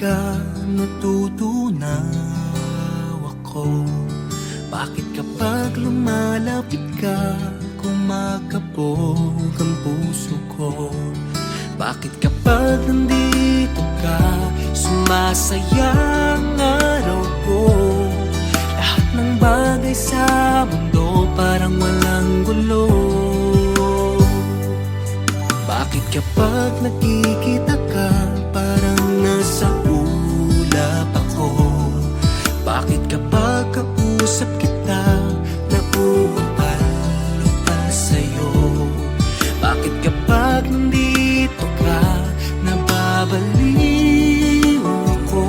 ka natutunaw ako? Bakit kapag lumalapit ka, kumakabog ang puso ko? Bakit kapag nandito ka, sumasaya ang araw ko? Lahat ng bagay sa mundo parang walang gulo. Bakit kapag nakikita ka, parang nasa ulap ako? Bakit kapag kausap kita, nauupal-upal sa'yo? Bakit kapag nandito ka, nababaliw ako?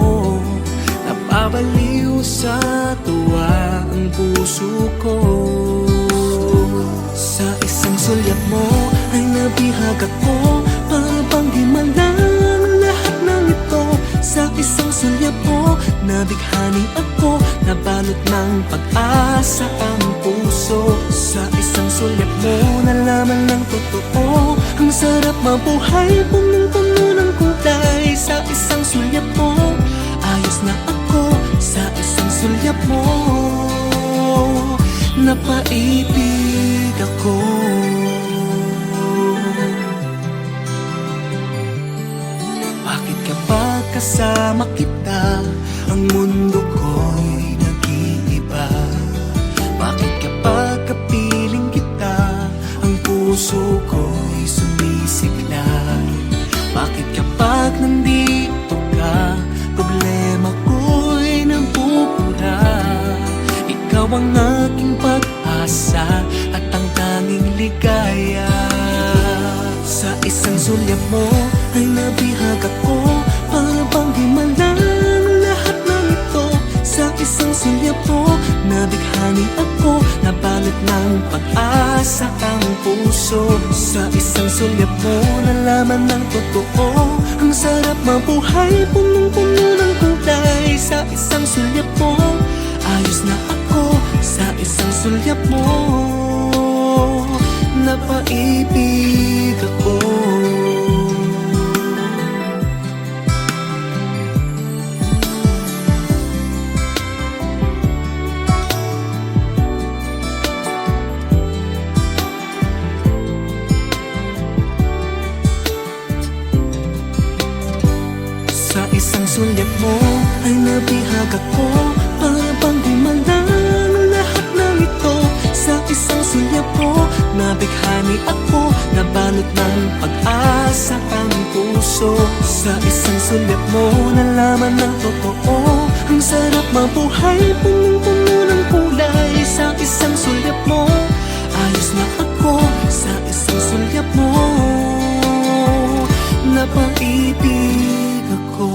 Napabaliw sa tuwa ang puso ko. Sa isang sulyap mo ay nabihag ako, para bang himalang lahat ng ito. Sa isang sulyap mo, nabighani ako, nabalot ng pag-asa ang puso. Sa isang sulyap mo, nalaman ng totoo, ang sarap mabuhay, punong-puno ng kulay. Sa isang sulyap mo, ayos na ako. Sa isang sulyap mo, napaibig ako. Bakit kapag kasama kita, ang mundo ko'y nag-iiba? Bakit kapag kapiling kita, ang puso ko'y sumisigla? Bakit kapag nandito ka, problema ko'y nabubura? Ikaw ang aking pag-asa at ang tanging ligaya. Sa isang sulyap mo ay nabihag ako, para bang himalang lahat ng ito. Sa isang sulyap mo, nabighani ako, nabalot ng pag-asa ang puso. Sa isang sulyap mo, nalaman ng totoo, ang sarap mabuhay, punong-puno ng kulay. Sa isang sulyap mo, ayos na ako. Sa isang sulyap mo, napaibig ako. Sa isang sulyap mo ay nabihag ako, para bang himalang lahat ng ito. Sa isang sulyap mo, nabighani ako, nabalot ng pag-asa ang puso. Sa isang sulyap mo, nalaman ng totoo, ang sarap mabuhay, punong-puno ng kulay. Sa isang sulyap mo, ayos na ako. Sa isang sulyap mo, napaibig ako.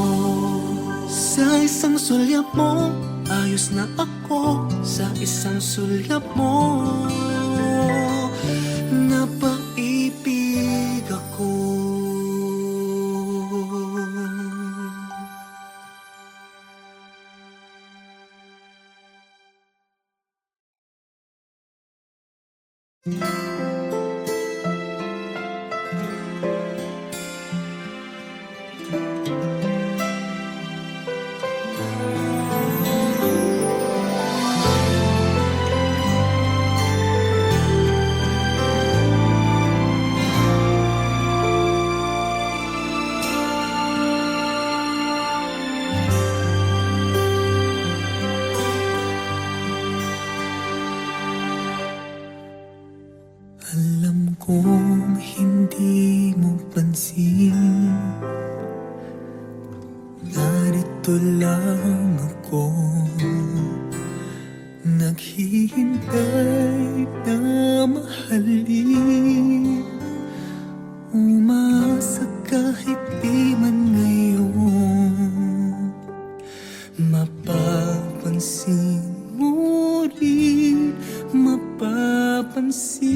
Sa isang sulyap mo, ayos na ako. Sa isang sulyap mo, napaibig ako. Alam kong hindi mo pansin, narito lang ako, naghihintay na mahalin. Umasa kahit di man ngayon, mapapansin mo rin, mapapansin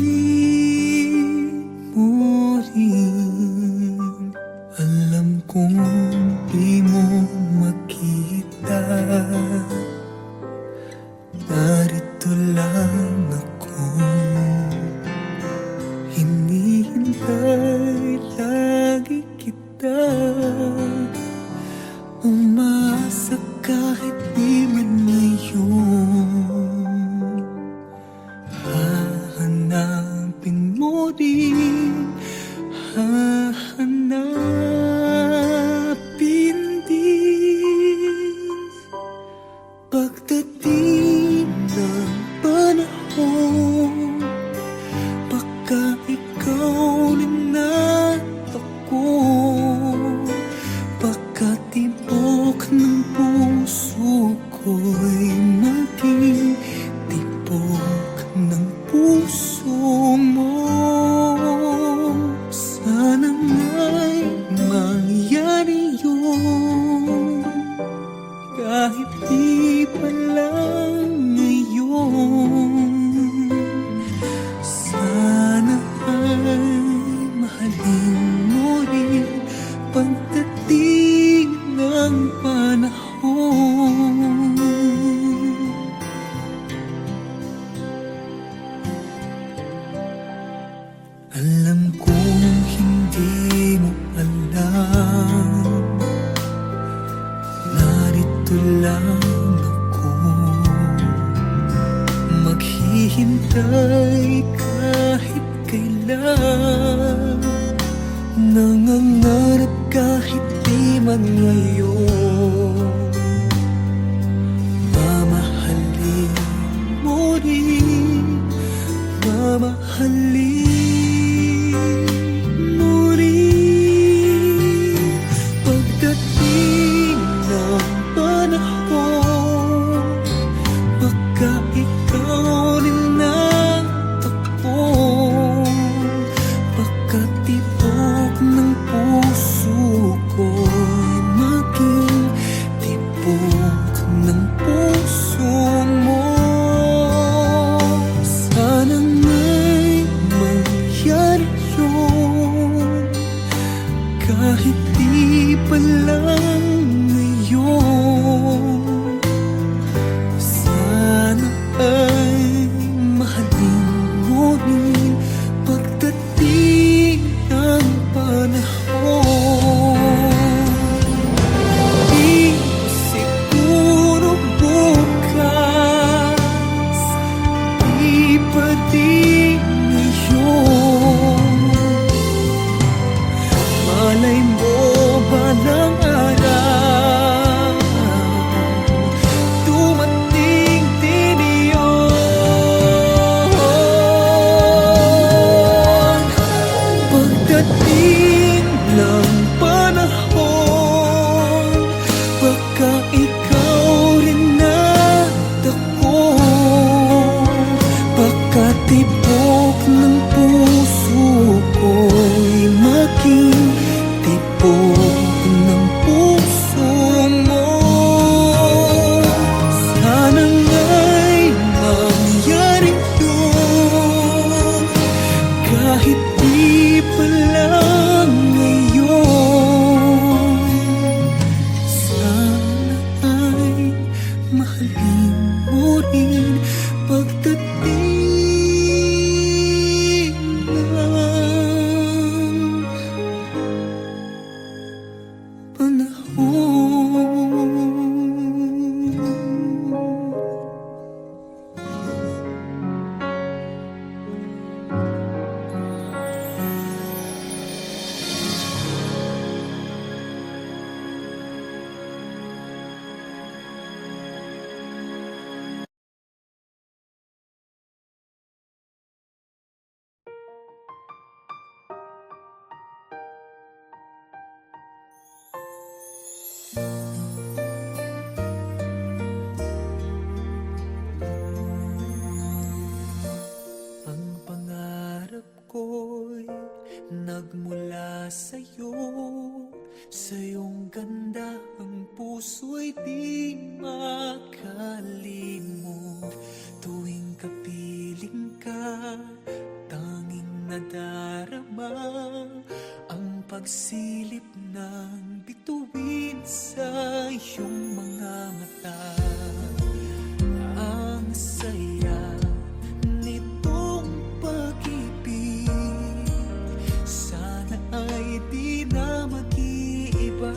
mo rin. Alam kong di mo makita, narito lang ako, hinihintay lagi kita. rin pagdating ng panahon. Alam kong hindi mo alam, narito lang ako, maghihintay kahit kailan, nangangarap kahit di man ngayon. Mamahalin mo rin, mamahalin mo rin pagdating ng panahon. Baka ikaw rin ang takbo, baka tibok ng puso ko'y maging tibok ng puso mo. Sana nga'y mangyari yun, kahit di pa lang ngayon. Sana ay mahalin mo rin pagdating ng panahon. Di siguro bukas, di pa di ngayon. Malay mo balang araw, dumating din iyon. Pagdating ng panahon, baka ikaw rin natako, baka tibok ng puso ko'y maging tibok ng puso mo. Sana nga'y mangyari yun, kahit di pa lang ngayon. Sana ay mahalin mo rin pagdating ng panahon. Ang pangarap ko'y nagmula sa'yo, sa iyong ganda ang puso'y di makalimot. Tuwing kapiling ka, tanging nadarama ang pagsilip ng bituin sa iyong mga mata. Ang saya nitong pag-ibig, sana ay di na mag-iiba.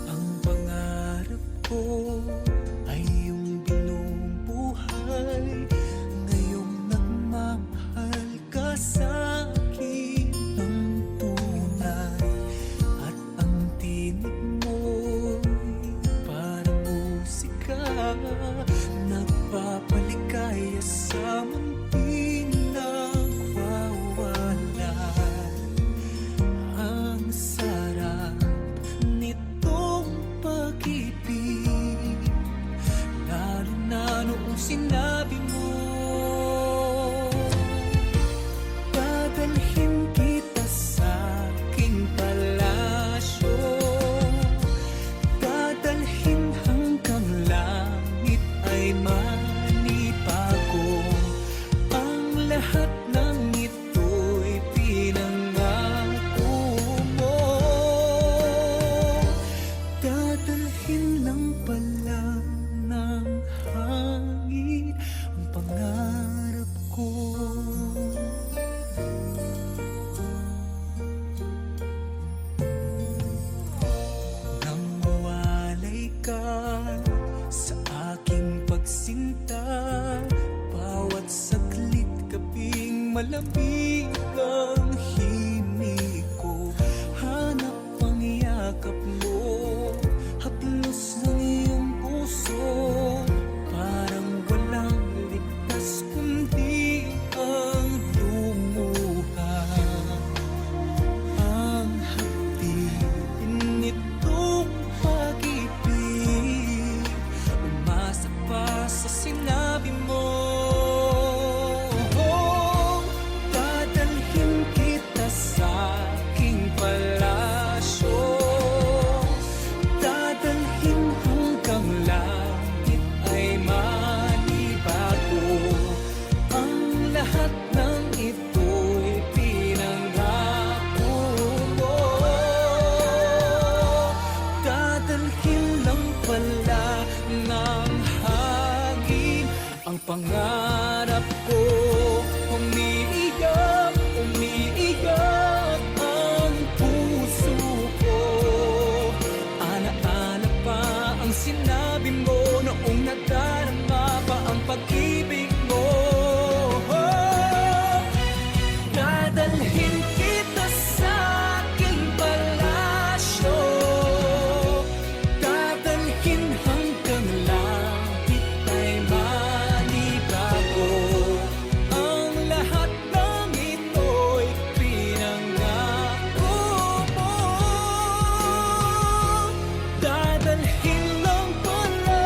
Ang pangarap ko ay iyong binubuhay, ngayong nagmamahal ka sa'kin ng tunay. At ang tinig mo'y parang musika malamig ang himig ko. Hanap ang yakap mo, haplos ng iyong puso. Parang walang ligtas kundi ang lumuha. Ang hapdin nitong pag-ibig, umasa pa sa sinabi mo. Dadalhin kita sa aking palasyo, dadalhin hanggang langit ay manibago. Ang lahat ng ito'y pinangako mo. Dadalhin lang pala ng hangin ang pangarap ko. Umiiyak, umiiyak ang puso ko. Alaala pa ang sinabi mo noong nadarama pa ang pag-ibig mo. Dadalhin kita sa aking palasyo, dadalhin hanggang langit ay manibago. Ang lahat ng ito'y pinangako mo. Dadalhin lang pala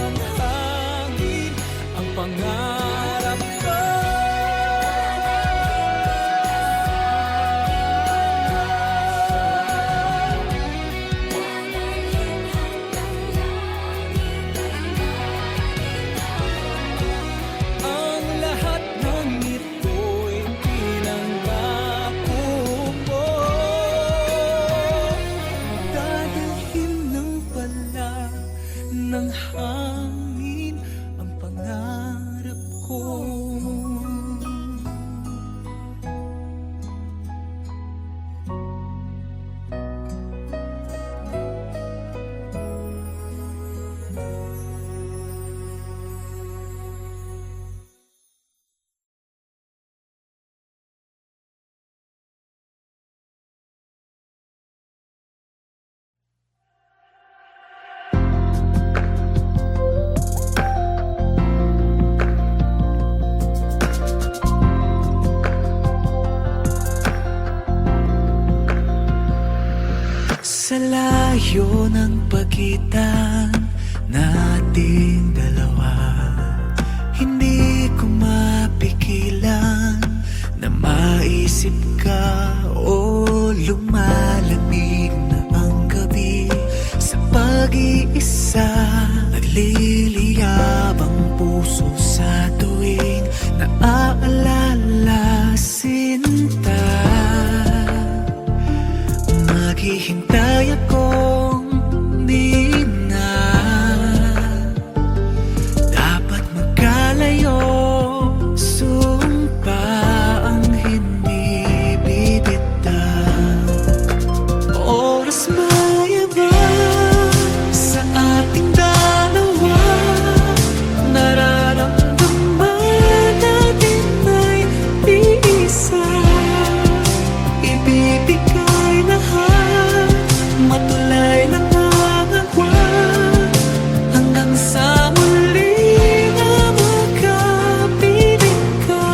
ng hangin ang pangarap ko. Ang lahat ng ito'y pinangako mo. Dadalhin lang pala ng hangin ang pangarap ko. Sa layo ng pagitan nating dalawa, hindi ko mapigilan na maisip ka. O lumalamig na ang gabi sa pag-iisa, nagliliyab ang puso sa tuwing naaalala sinta. Maghihintay akong di na dapat magkalayo. Sumpa ang hindi bibitaw. Oras mayabang sa ating dalawa, nararamdaman natin ay iisa. Ibibigay lahat, matulay lang ang agwa, hanggang sa muli na magkapiling ka.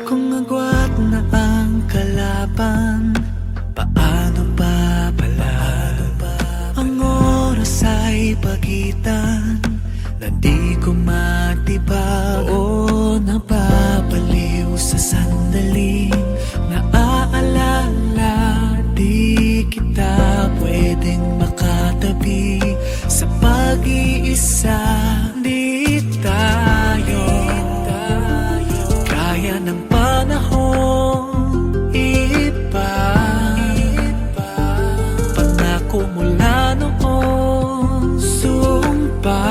Kung agwat na ang kalaban, paano pa pala? Ang oras ay pagitan na di ko matibag. O napapaliw sa sandaling naaalala, di kita pwedeng makatabi sa pag-iisa. Di tayo kaya ng panahon iba. Pangako mula noon, sumpa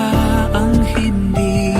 ang hindi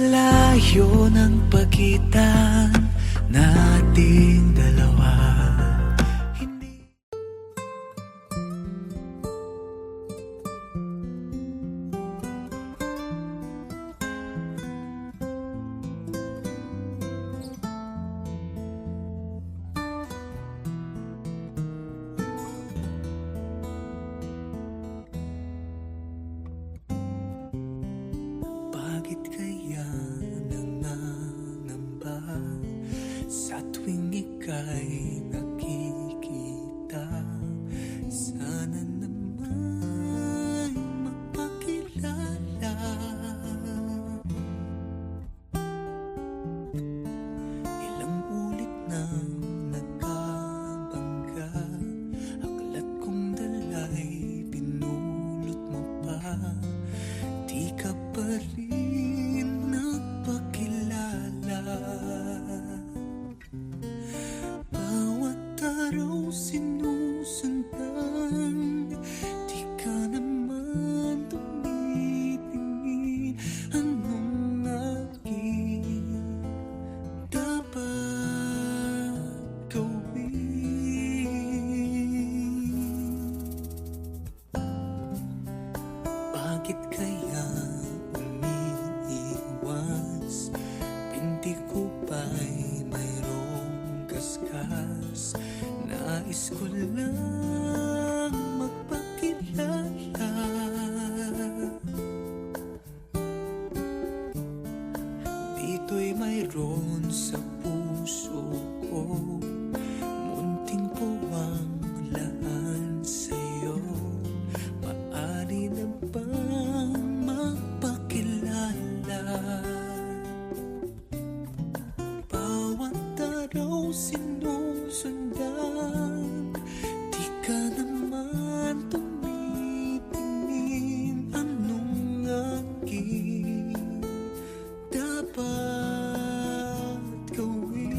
layo ng pagitan nating dalawa. Hindi bakit kaya nangangamba sa tuwing ika'y nakikita? Sana naman magpakilala. Ilang ulit na nagkabangga, aklat kong dala'y pinulot mo pa. Di ka pa rin nagpakilala. Bawat araw sinusundan, di ka naman tumitingin. Anong aking dapat gawin? Bakit kaya umiiwas? Hindi ko ba'y mayroong kaskas? Nais ko lang magpakilala. Dito'y mayroon sa puso ko, munting puwang laan sa'yo. Maaari na bang magpakilala? Bawat araw sinusundan, di ka naman tumitingin. Anong aking dapat gawin?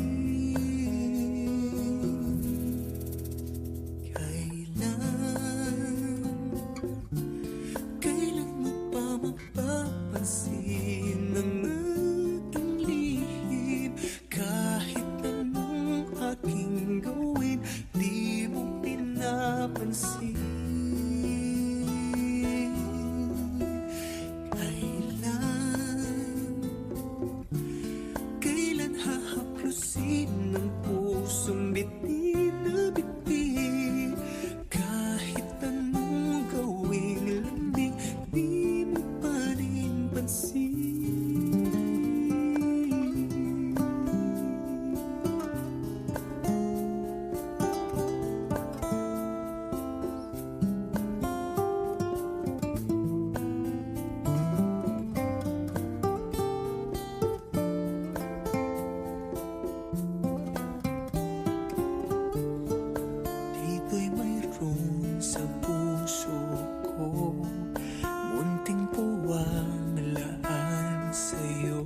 Kailan mo pa mapapansin ang aking lihim? Kahit anong aking gawin, di mo pinapansin. Kailan hahaplusin ng pusong bitin na bitin? Kahit anong gawing lambing, di mo pa rin pansin. Dito'y mayroon sa puso ko, munting puwang laan sa'yo.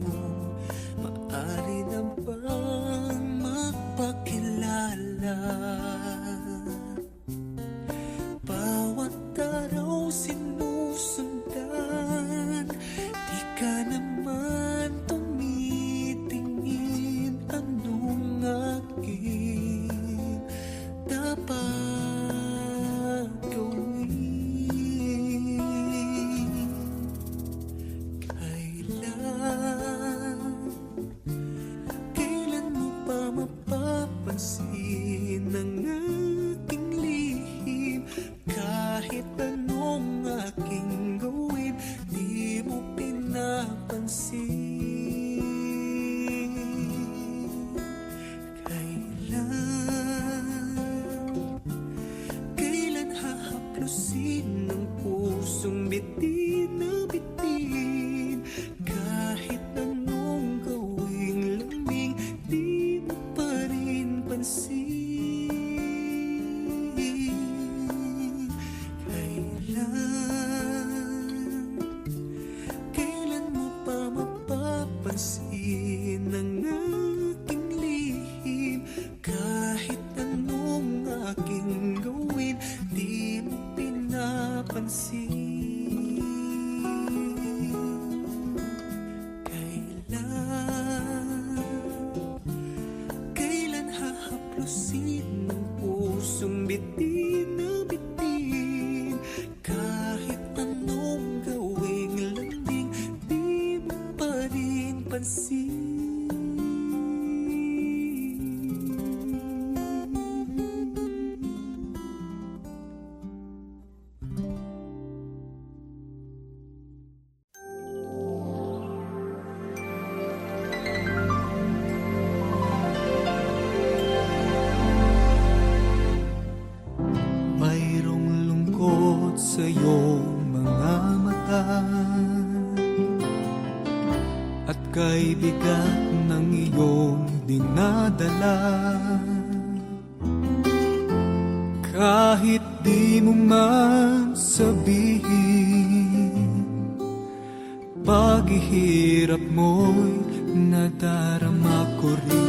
Maaari na bang magpakilala? Bawat araw sinusundan, di ka naman tumitingin. Anong aking dapat gawin? Kailan mo pa mapapansin ang pilitin na bitin. Kahit anong gawing lambing, di mo pa rin pansin. Mayroong lungkot sa iyong mga mata, at kay bigat ng iyong dinadala. Kahit di mo man sabihin, paghihirap mo'y nadarama ko rin.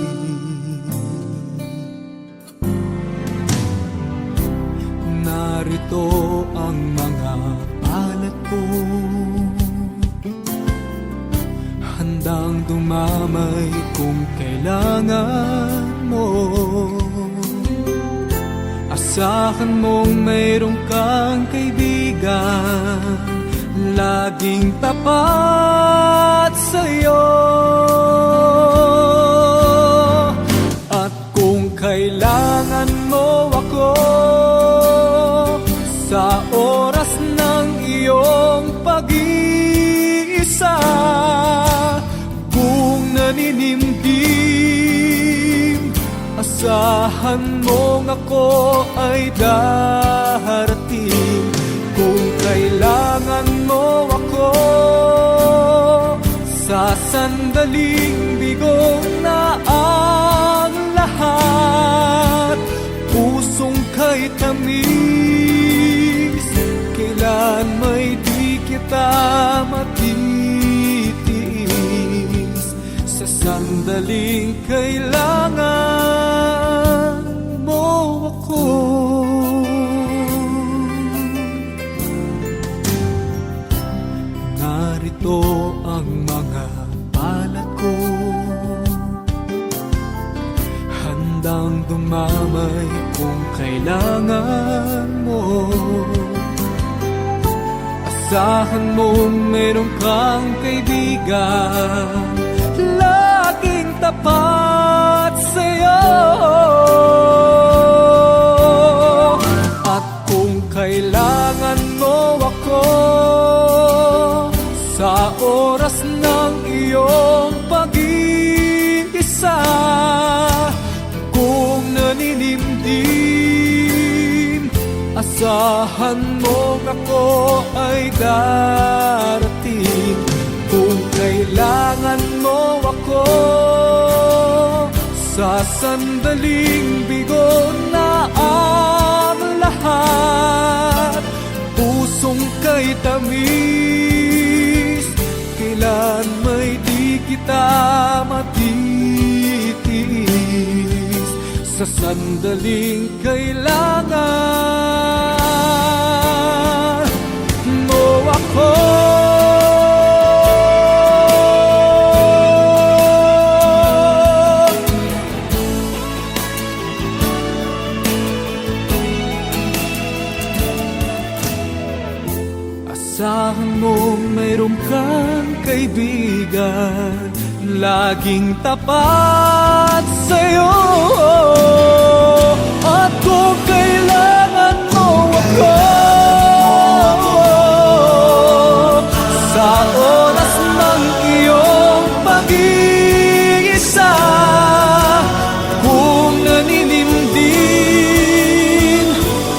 Narito ang mga palad ko, handang dumamay kung kailangan mo. Asahan mong mayroong kang kaibigan, laging tapat sa'yo. At kung kailangan mo ako sa oras ng iyong pag-iisa, kung naninimdim, asahan mong ako ay darating. Kung kailangan mo ako sa sandaling bigo na ang lahat, pusong kay tamis, kailan may di kita matitiis. Sa sandaling kailangan mo ako, narito ang mga palad ko, handang dumamay kung kailangan mo. Asahan mong mayroong kang kaibigan, laging tapat sa'yo. At kung kailangan mo ako sa oras ng iyong pag-iisa, kung naninimdim, asahan mo ako ay darating. Kung kailangan mo ako sa sandaling bigo na ang lahat, pusong kay tamis, kailan may di kita matitiis. Sa sandaling kailangan mo ako. Asahan mong mayroong kang kaibigan, laging tapat sa'yo. At kung kailangan mo ako sa oras ng iyong pag-iisa, kung naninimdim,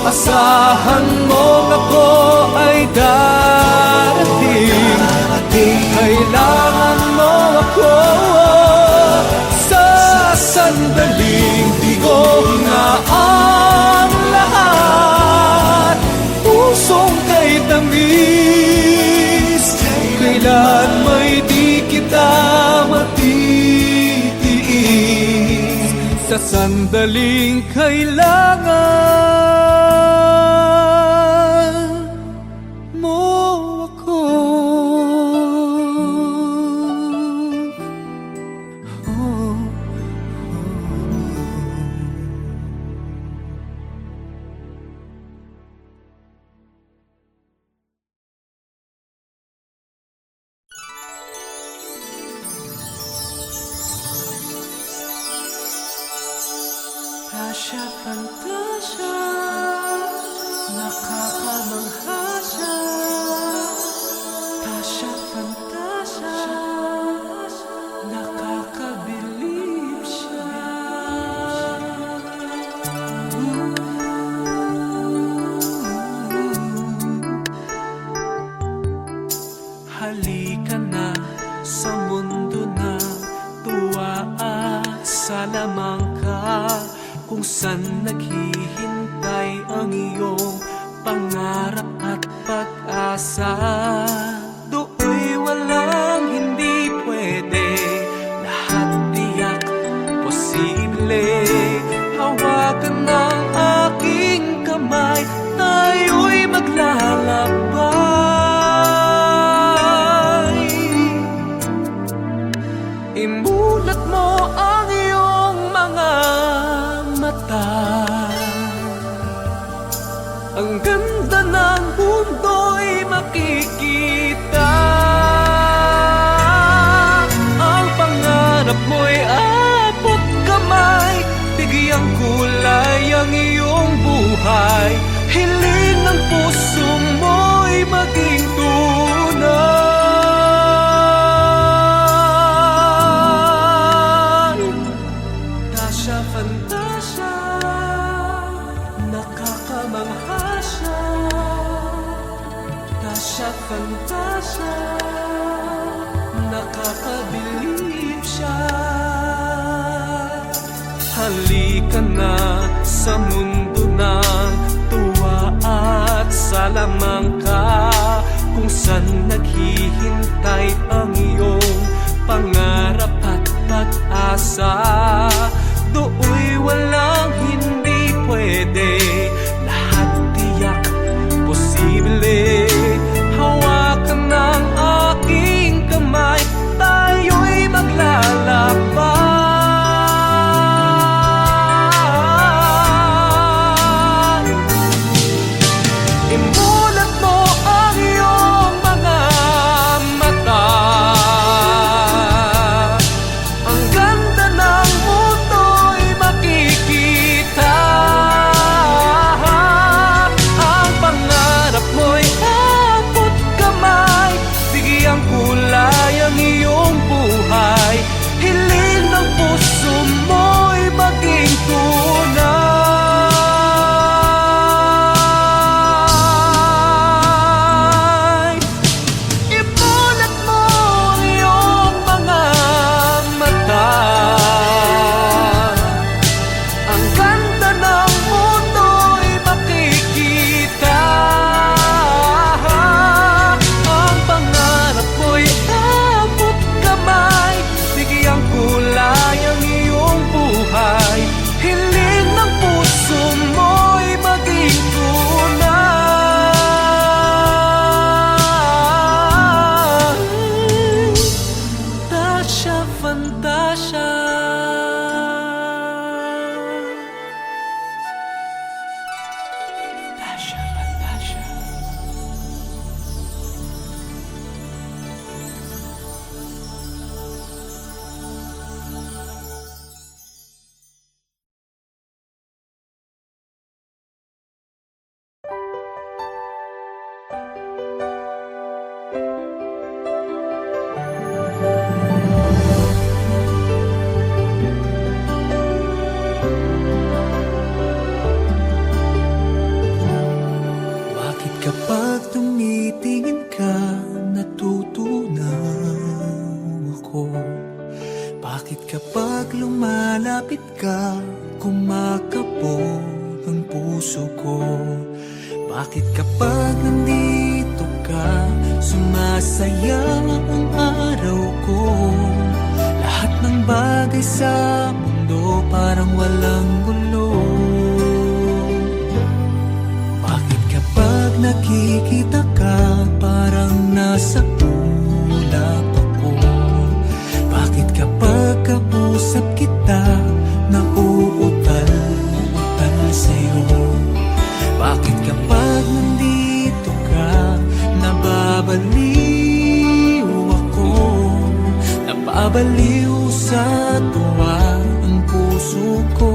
asahan mo ako ay darating. Kailangan mo ako sa sandaling bigo na ang lahat, pusong kay tamis, kailan may di kita matitiis. Sa sandaling kailangan mo ako. Tasha Fantasia, nakakamangha siya. Tasha Fantasia, nakakabilib siya. Halika na sa mundo na tuwa at salamangka, kung saan naghihintay ang iyong pangarap at pag-asa. Do'y walang hindi pwede, lahat tiyak posible. Hawakan ng aking kamay, tayo'y maglalakbay. Imulat mo ang iyong mga mata, ang ganda ng mundo'y makikita. Ang pangarap mo'y abot kamay, bigyang kulay ang iyong buhay. Hiling ng puso mo'y maging tunay. Tasha Fantasia, nakakamangha siya. Tasha Fantasia, nakakabilib siya. Halika na sa mundo ng tuwa at salamangka, kung saan naghihintay ang iyong pangarap at pag-asa. Do'y walang hindi pwede, lahat tiyak posible. Hawakan ng aking kamay, tayo'y maglalakbay. Imulat mo ang iyong mga mata, ang ganda ng mundo'y makikita. Ang pangarap mo'y abot kamay, bigyang kulay ang iyong buhay. Hiling ng puso mo'y maging tunay. Imulat mo ang iyong mga mata, ang ganda ng mundo'y makikita. Ang pangarap mo'y abot kamay, bigyang kulay ang iyong buhay. Hiling ng puso mo'y maging tunay. Tasha Fantasia. Tasha Fantasia. Bakit kapag tumitingin ka, natutunaw ako? Bakit kapag lumalapit ka, kumakabog ang puso ko? Bakit kapag nandito ka, sumasayang ang araw ko? Lahat ng bagay sa mundo parang walang gulo. Bakit kapag nakikita ka, parang nasa ulap ako? Bakit kapag kausap kita, nauutal-utal sa'yo? Bakit kapag nandito ka, nababaliw ako? Nababaliw sa tuwa ang puso ko.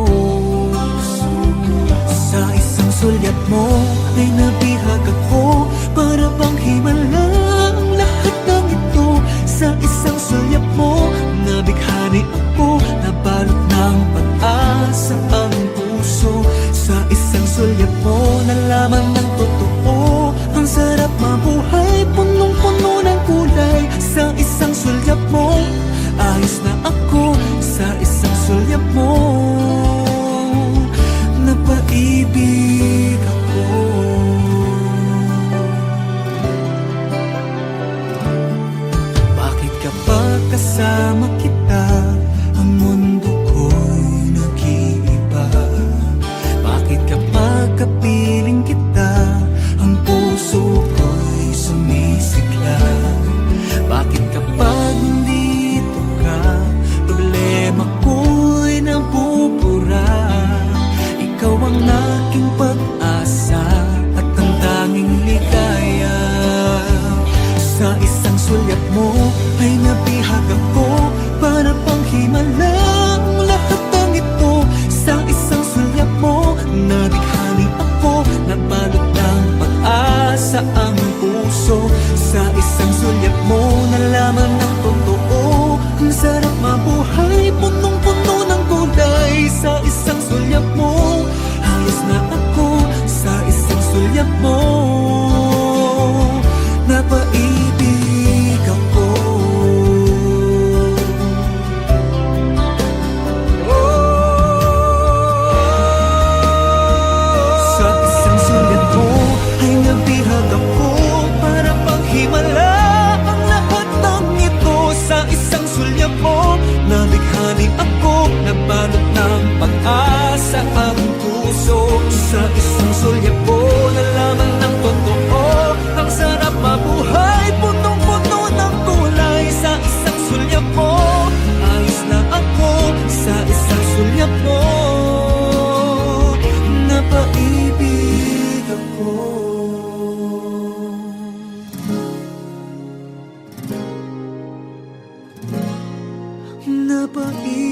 sulyap mo ay nabihag ako. Para bang himala ang lahat ng ito. Sa isang sulyap mo, nabighani ako. Nabalot ng pag-asa ang puso. Sa isang sulyap mo, nalaman ng totoo. Ang sarap mabuhay, punong-puno ng kulay. Sa isang sulyap mo, ayos na ako. Sa isang sulyap mo, napaibig ako. Bakit kapag kasama kita, ang mundo ko'y nag-iiba? Bakit kapag kapiling kita, ang puso ko'y sumisigla? Bakit kapag nandito ka, problema ko'y nabubura? Ikaw ang aking pag-asa at ang tanging ligaya. Sa isang sulyap mo ay nabihag ako. Para pang himalang lahat ng ito. Sa isang sulyap mo, nabighani ako. Nabalot ng pag-asa ang puso. Sa isang sulyap mo, nalaman ng totoo. Ang sarap mabuhay, punong-puno ng kulay. Sa isang sulyap mo, ayos na ako. Sa isang sulyap mo, napaibig ako. Sa isang sulyap mo ay nabihag ako. Para pang himala ang lahat ng ito. Sa isang sulyap mo, nabighani ako. Nabalot ng pag-asa ang puso. Sa isang sulyap mo, nalaman ng totoo. Ang sarap mabuhay, punong-puno ng kulay. Sa isang sulyap mo, ayos na ako. Sa isang sulyap mo, napaibig ako. Napaibig